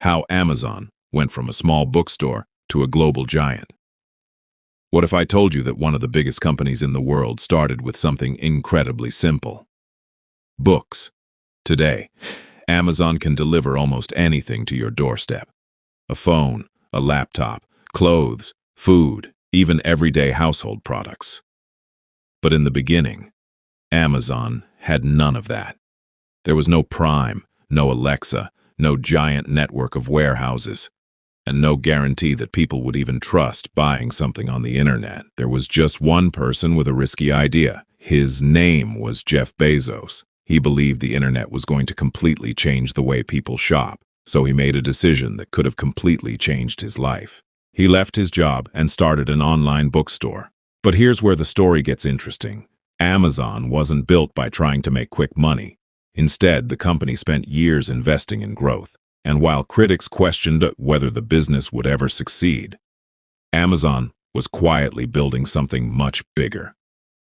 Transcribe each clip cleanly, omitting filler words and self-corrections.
How Amazon went from a small bookstore to a global giant. What if I told you that one of the biggest companies in the world started with something incredibly simple? Books. Today, Amazon can deliver almost anything to your doorstep. A phone, a laptop, clothes, food, even everyday household products. But in the beginning, Amazon had none of that. There was no Prime, no Alexa, no giant network of warehouses, and no guarantee that people would even trust buying something on the internet. There was just one person with a risky idea. His name was Jeff Bezos. He believed the internet was going to completely change the way people shop, so he made a decision that could have completely changed his life. He left his job and started an online bookstore. But here's where the story gets interesting. Amazon wasn't built by trying to make quick money. Instead, the company spent years investing in growth. And while critics questioned whether the business would ever succeed, Amazon was quietly building something much bigger.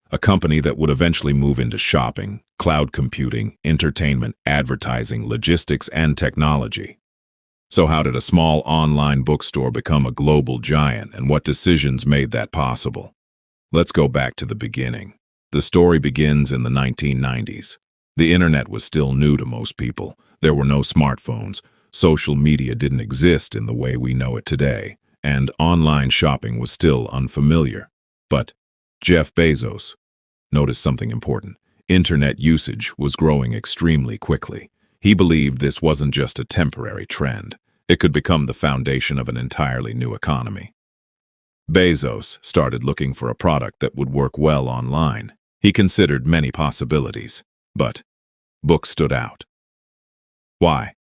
A company that would eventually move into shopping, cloud computing, entertainment, advertising, logistics, and technology. So how did a small online bookstore become a global giant, and what decisions made that possible? Let's go back to the beginning. The story begins in the 1990s. The internet was still new to most people. There were no smartphones. Social media didn't exist in the way we know it today, and online shopping was still unfamiliar. But Jeff Bezos noticed something important. Internet usage was growing extremely quickly. He believed this wasn't just a temporary trend. It could become the foundation of an entirely new economy. Bezos started looking for a product that would work well online. He considered many possibilities, but books stood out. Why?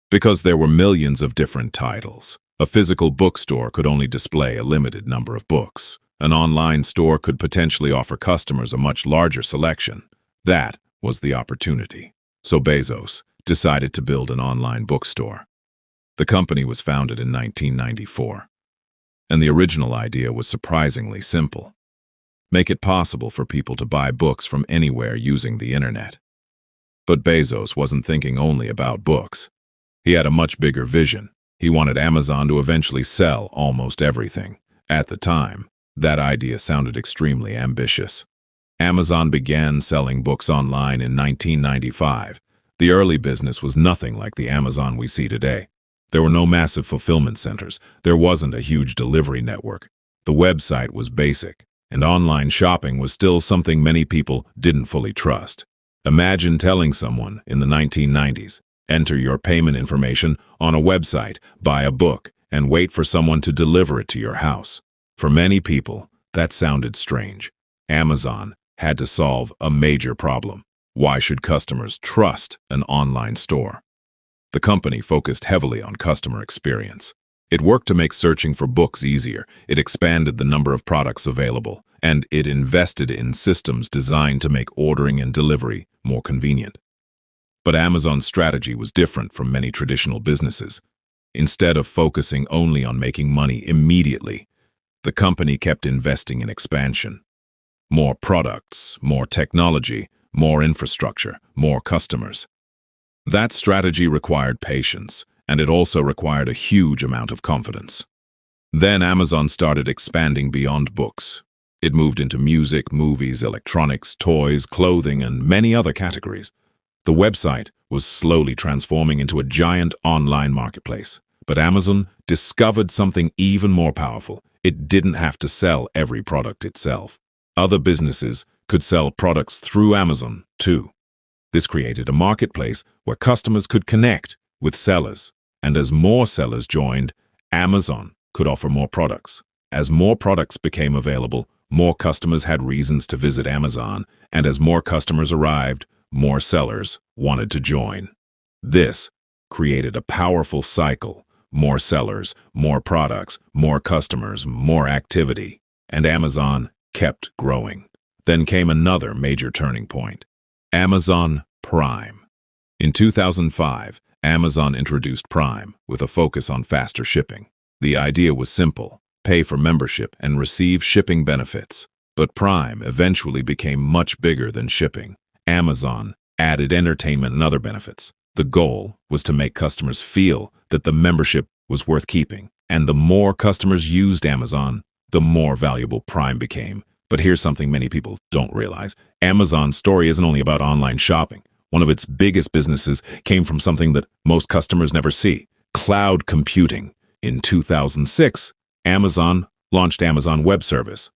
Because there were millions of different titles. A physical bookstore could only display a limited number of books. An online store could potentially offer customers a much larger selection. That was the opportunity. So Bezos decided to build an online bookstore. The company was founded in 1994, and the original idea was surprisingly simple. Make it possible for people to buy books from anywhere using the internet. But Bezos wasn't thinking only about books. He had a much bigger vision. He wanted Amazon to eventually sell almost everything. At the time, that idea sounded extremely ambitious. Amazon began selling books online in 1995. The early business was nothing like the Amazon we see today. There were no massive fulfillment centers. There wasn't a huge delivery network. The website was basic, and online shopping was still something many people didn't fully trust. Imagine telling someone in the 1990s, enter your payment information on a website, buy a book, and wait for someone to deliver it to your house. For many people, that sounded strange. Amazon had to solve a major problem. Why should customers trust an online store? The company focused heavily on customer experience. It worked to make searching for books easier. It expanded the number of products available, and it invested in systems designed to make ordering and delivery more convenient. But Amazon's strategy was different from many traditional businesses. Instead of focusing only on making money immediately, the company kept investing in expansion. More products, more technology, more infrastructure, more customers. That strategy required patience, and it also required a huge amount of confidence. Then Amazon started expanding beyond books. It moved into music, movies, electronics, toys, clothing, and many other categories. The website was slowly transforming into a giant online marketplace. But Amazon discovered something even more powerful. It didn't have to sell every product itself. Other businesses could sell products through Amazon, too. This created a marketplace where customers could connect with sellers. And as more sellers joined, Amazon could offer more products. As more products became available, more customers had reasons to visit Amazon. And as more customers arrived, more sellers wanted to join. This created a powerful cycle. More sellers, more products, more customers, more activity. And Amazon kept growing. Then came another major turning point. Amazon Prime. In 2005, Amazon introduced Prime with a focus on faster shipping. The idea was simple: pay for membership and receive shipping benefits. But Prime eventually became much bigger than shipping. Amazon added entertainment and other benefits. The goal was to make customers feel that the membership was worth keeping. And the more customers used Amazon, the more valuable Prime became. But here's something many people don't realize. Amazon's story isn't only about online shopping. One of its biggest businesses came from something that most customers never see: cloud computing. In 2006, Amazon launched Amazon Web Service,